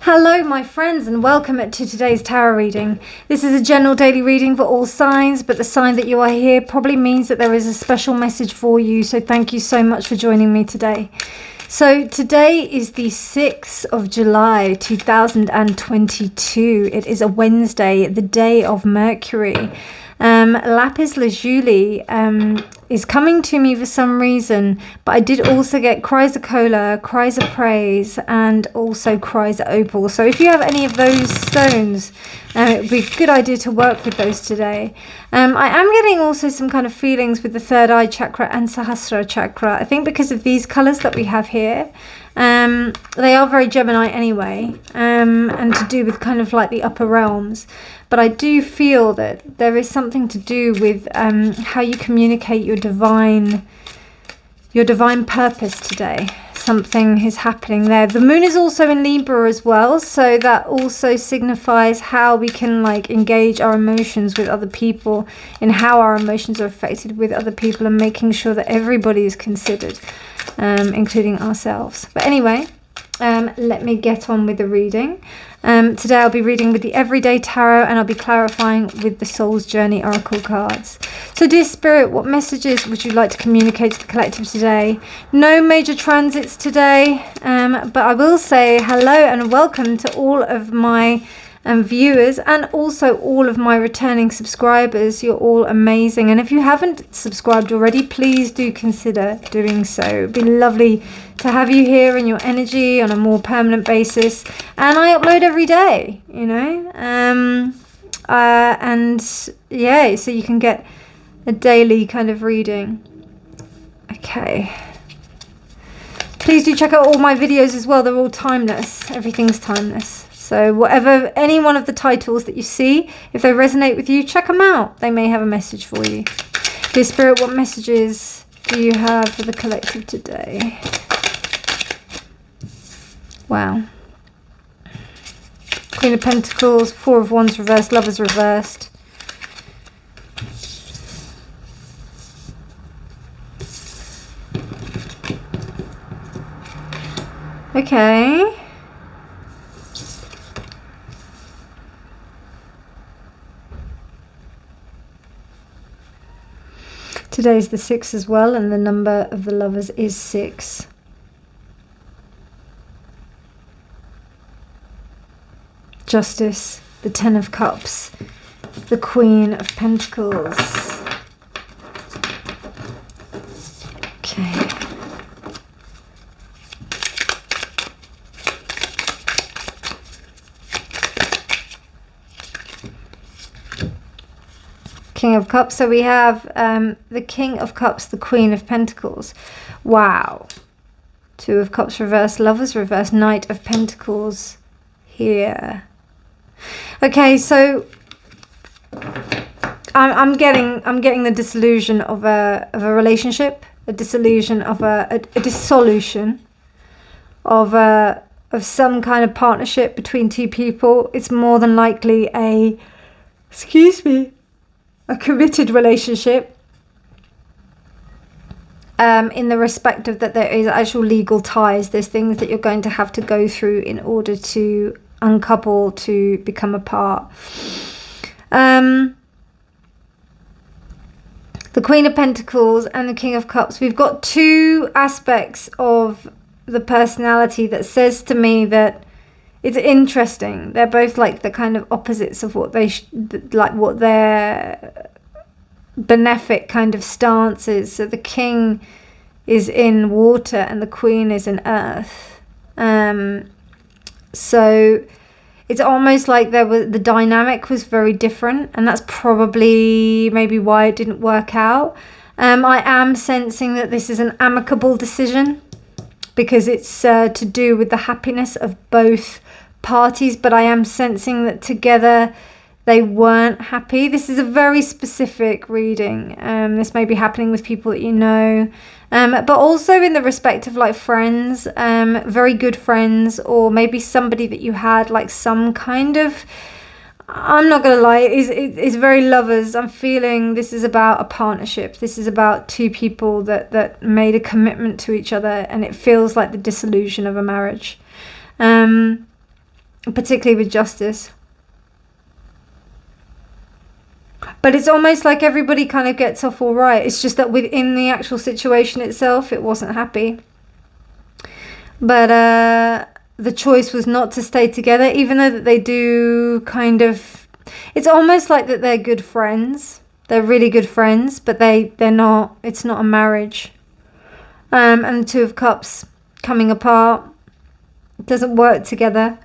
Hello my friends and welcome to today's tarot reading. This is a general daily reading for all signs, but the sign that you are here probably means that there is a special message for you, so thank you so much for joining me today. So today is the 6th of July 2022. It is a Wednesday, the day of Mercury. Lapis Lazuli is coming to me for some reason, but I did also get chrysocolla, chrysoprase, and also chrysoopal. So if you have any of those stones, it would be a good idea to work with those today. I am getting also some kind of feelings with the third eye chakra and Sahasrara chakra. I think because of these colours that we have here. They are very Gemini anyway, and to do with kind of like the upper realms. But I do feel that there is something to do with how you communicate your divine purpose today. Something is happening there. The moon is also in Libra as well, so that also signifies how we can like engage our emotions with other people and how our emotions are affected with other people, and making sure that everybody is considered, including ourselves. But anyway, let me get on with the reading. Today I'll be reading with the Everyday Tarot, and I'll be clarifying with the Soul's Journey Oracle cards. So dear Spirit, what messages would you like to communicate to the collective today? No major transits today, but I will say hello and welcome to all of my viewers, and also all of my returning subscribers. You're all amazing, and if you haven't subscribed already, please do consider doing so. It'd be lovely to have you here in your energy on a more permanent basis, and I upload every day, you know, and yeah, so you can get a daily kind of reading. Okay, please do check out all my videos as well. They're all timeless. Everything's timeless. So whatever, any one of the titles that you see, if they resonate with you, check them out. They may have a message for you. Dear Spirit, what messages do you have for the collective today? Wow. Queen of Pentacles, Four of Wands reversed, Lovers reversed. Okay. Today's the 6th as well, and the number of the Lovers is 6. Justice, the Ten of Cups, the Queen of Pentacles. Okay. King of Cups. So we have the King of Cups, the Queen of Pentacles. Wow. Two of Cups reversed, Lovers reversed, Knight of Pentacles here. Okay, so I'm getting the disillusion of a relationship, a dissolution of a dissolution of some kind of partnership between two people. It's more than likely a committed relationship, in the respect of that there is actual legal ties. There's things that you're going to have to go through in order to uncouple, to become apart. The Queen of Pentacles and the King of Cups, we've got two aspects of the personality that says to me that it's interesting. They're both like the kind of opposites of what what their benefic kind of stance is. So the King is in water and the Queen is in earth. So it's almost like the dynamic was very different, and that's probably maybe why it didn't work out. I am sensing that this is an amicable decision, because it's to do with the happiness of both parties, but I am sensing that together they weren't happy. This is a very specific reading. This may be happening with people that you know, but also in the respect of like friends, very good friends, or maybe somebody that you had like some kind of, I'm not gonna lie, it's very Lovers. I'm feeling this is about a partnership. This is about two people that made a commitment to each other, and it feels like the dissolution of a marriage. particularly with justice. But it's almost like everybody kind of gets off all right. It's just that within the actual situation itself, it wasn't happy. But the choice was not to stay together, even though that they do kind of... It's almost like that they're good friends. They're really good friends, but they're not... It's not a marriage. And the Two of Cups coming apart. It doesn't work together.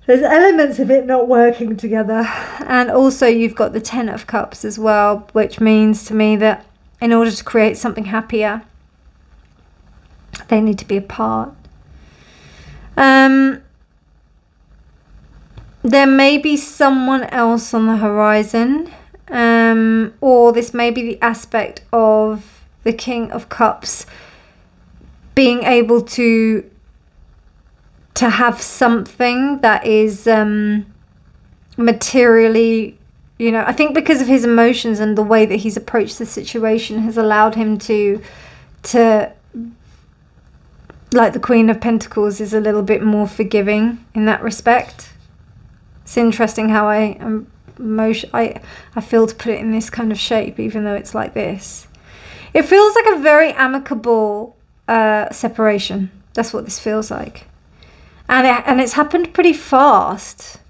There's elements of it not working together. And also you've got the Ten of Cups as well, which means to me that in order to create something happier, they need to be apart. There may be someone else on the horizon, or this may be the aspect of the King of Cups being able to have something that is materially, you know, I think because of his emotions and the way that he's approached the situation has allowed him to like the Queen of Pentacles is a little bit more forgiving in that respect. It's interesting how I feel to put it in this kind of shape, even though it's like this. It feels like a very amicable separation. That's what this feels like. And it's happened pretty fast.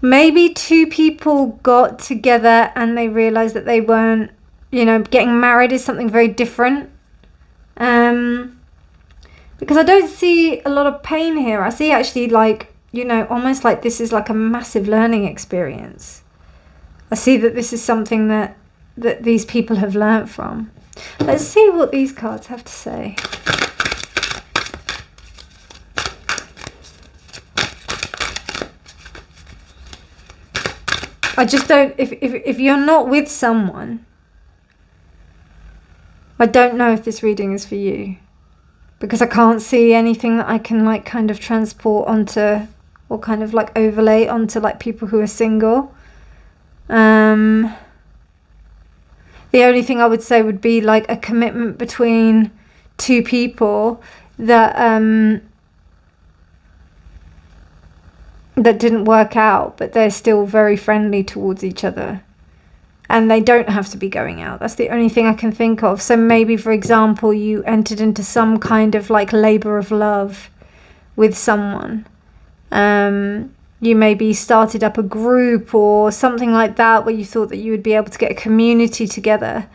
Maybe two people got together and they realized that they weren't, you know, getting married is something very different. Because I don't see a lot of pain here. I see actually like, you know, almost like this is like a massive learning experience. I see that this is something that these people have learnt from. Let's see what these cards have to say. I just don't, if you're not with someone, I don't know if this reading is for you. Because I can't see anything that I can like kind of transport onto, or kind of like overlay onto like people who are single. The only thing I would say would be like a commitment between two people that that didn't work out, but they're still very friendly towards each other. And they don't have to be going out. That's the only thing I can think of. So maybe, for example, you entered into some kind of like labor of love with someone. You maybe started up a group or something like that where you thought that you would be able to get a community together.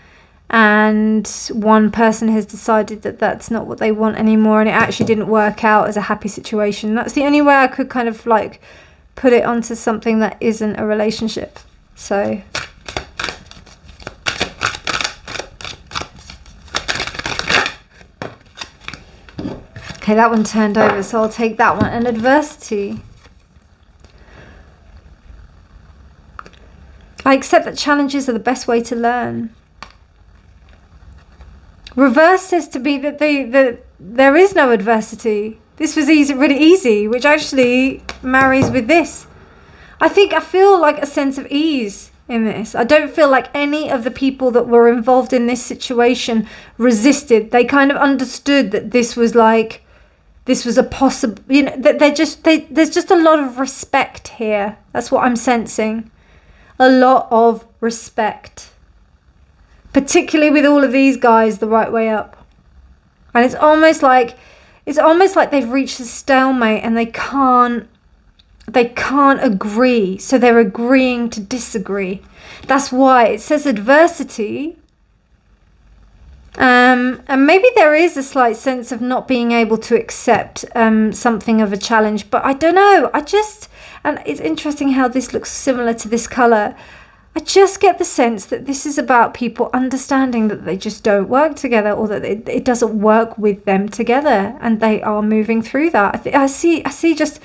And one person has decided that that's not what they want anymore, and it actually didn't work out as a happy situation. That's the only way I could kind of like put it onto something that isn't a relationship. So... Okay, that one turned over, so I'll take that one. And adversity. I accept that challenges are the best way to learn. Reverse says to be that there is no adversity. This was easy, really easy, which actually marries with this. I feel like a sense of ease in this. I don't feel like any of the people that were involved in this situation resisted. They kind of understood that this was like... This was a possible, you know, there's just a lot of respect here. That's what I'm sensing. A lot of respect. Particularly with all of these guys the right way up. And it's almost like they've reached a stalemate and they can't agree. So they're agreeing to disagree. That's why it says adversity. And maybe there is a slight sense of not being able to accept something of a challenge, but I don't know. And it's interesting how this looks similar to this colour. I just get the sense that this is about people understanding that they just don't work together, or that it doesn't work with them together, and they are moving through that. I see just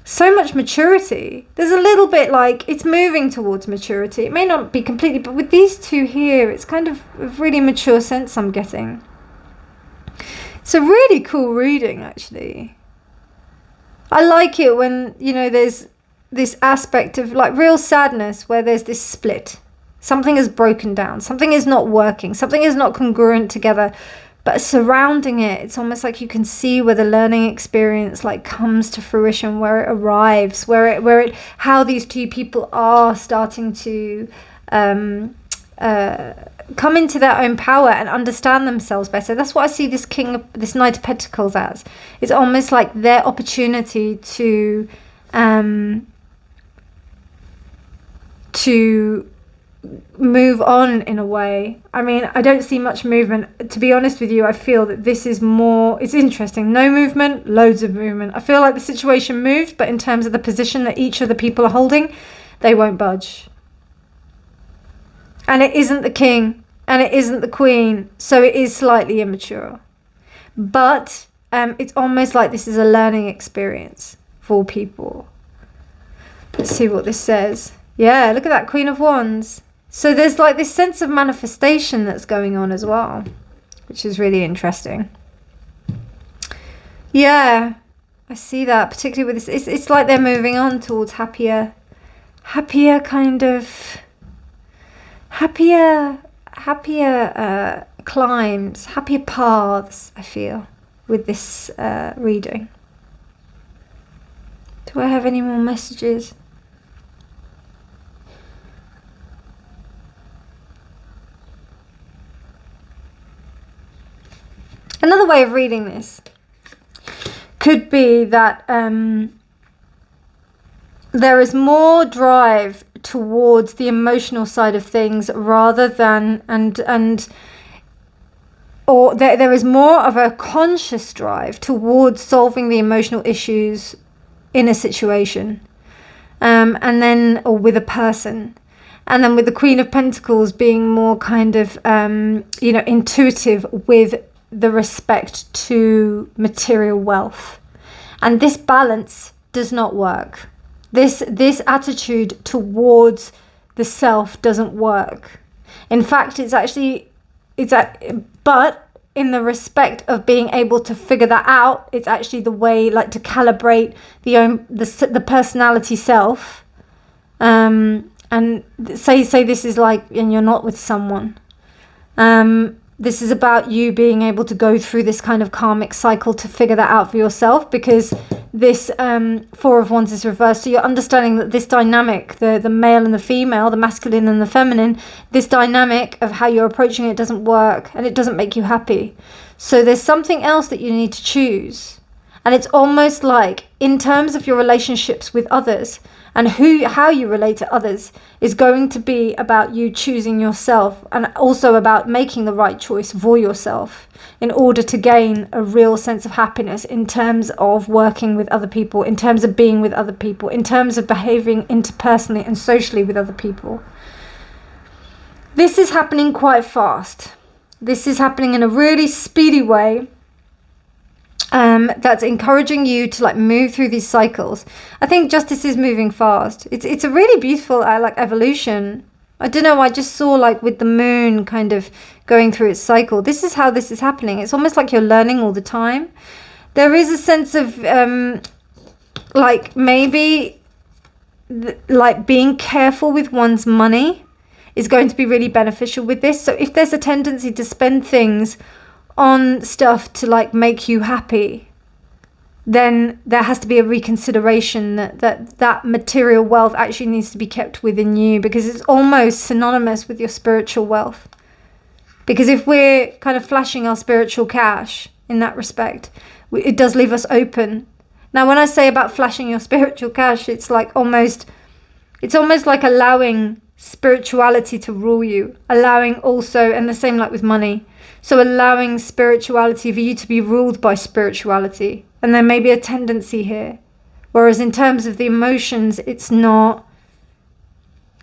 so much maturity. There's a little bit like it's moving towards maturity. It may not be completely, but with these two here, it's kind of a really mature sense I'm getting. It's a really cool reading, actually. I like it when, you know, there's this aspect of like real sadness where there's this split. Something is broken down. Something is not working. Something is not congruent together. but surrounding it, it's almost like you can see where the learning experience like comes to fruition, where it arrives, where it how these two people are starting to come into their own power and understand themselves better. That's what I see this this Knight of Pentacles as. It's almost like their opportunity to move on in a way. I mean, I don't see much movement. To be honest with you, I feel that this is more, it's interesting. No movement, loads of movement. I feel like the situation moved, but in terms of the position that each of the people are holding, they won't budge. And it isn't the king, and it isn't the queen, so it is slightly immature. But it's almost like this is a learning experience for people. Let's see what this says. Yeah, look at that Queen of Wands. So there's like this sense of manifestation that's going on as well, which is really interesting. Yeah, I see that, particularly with this. It's like they're moving on towards happier kind of, happier climbs, happier paths, I feel, with this reading. Do I have any more messages? Another way of reading this could be that there is more drive towards the emotional side of things rather than or there is more of a conscious drive towards solving the emotional issues in a situation, and then, or with a person. And then with the Queen of Pentacles being more kind of intuitive with the respect to material wealth. And this balance does not work. This attitude towards the self doesn't work. In fact, but in the respect of being able to figure that out, it's actually the way, like, to calibrate the personality self. And say this is like, and you're not with someone. This is about you being able to go through this kind of karmic cycle to figure that out for yourself, because this Four of Wands is reversed. So you're understanding that this dynamic, the male and the female, the masculine and the feminine, this dynamic of how you're approaching it doesn't work, and it doesn't make you happy. So there's something else that you need to choose. And it's almost like, in terms of your relationships with others and how you relate to others, is going to be about you choosing yourself, and also about making the right choice for yourself in order to gain a real sense of happiness in terms of working with other people, in terms of being with other people, in terms of behaving interpersonally and socially with other people. This is happening quite fast. This is happening in a really speedy way. That's encouraging you to like move through these cycles. I think justice is moving fast. It's a really beautiful like evolution. I don't know, I just saw like with the moon kind of going through its cycle. This is how this is happening. It's almost like you're learning all the time. There is a sense of like maybe like being careful with one's money is going to be really beneficial with this. So if there's a tendency to spend things on stuff to like make you happy, then there has to be a reconsideration that material wealth actually needs to be kept within you, because it's almost synonymous with your spiritual wealth. Because if we're kind of flashing our spiritual cash in that respect, it does leave us open. Now, when I say about flashing your spiritual cash, it's almost like allowing spirituality to rule you, allowing also, and the same like with money. So allowing spirituality for you to be ruled by spirituality. And there may be a tendency here. Whereas in terms of the emotions, it's not.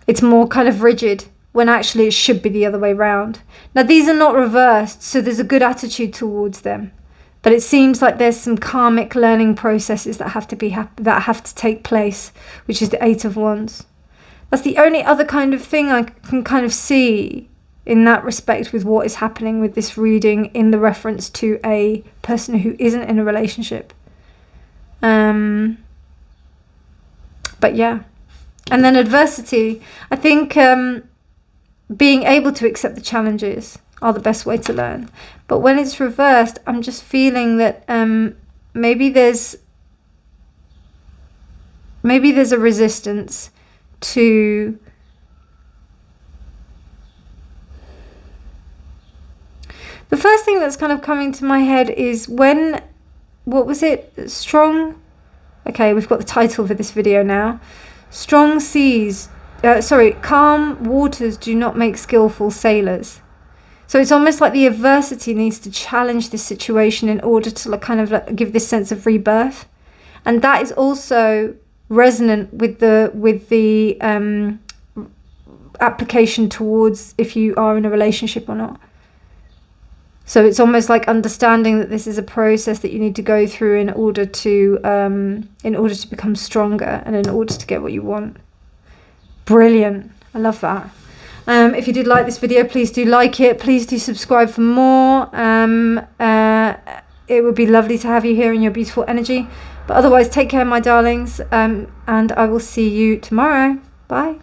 It's more kind of rigid, when actually it should be the other way around. Now, these are not reversed, so there's a good attitude towards them. But it seems like there's some karmic learning processes that have to take place, which is the Eight of Wands. That's the only other kind of thing I can kind of see in that respect with what is happening with this reading in the reference to a person who isn't in a relationship. But yeah. And then adversity. I think being able to accept the challenges. are the best way to learn. But when it's reversed, I'm just feeling that maybe there's a resistance to the first thing that's kind of coming to my head is when, what was it? Strong. Okay, we've got the title for this video now. Calm waters do not make skillful sailors. So it's almost like the adversity needs to challenge this situation in order to kind of give this sense of rebirth. And that is also resonant with the application towards if you are in a relationship or not. So it's almost like understanding that this is a process that you need to go through in order to become stronger and in order to get what you want. Brilliant. I love that. If you did like this video, please do like it. Please do subscribe for more. It would be lovely to have you here in your beautiful energy. But otherwise, take care, my darlings. And I will see you tomorrow. Bye.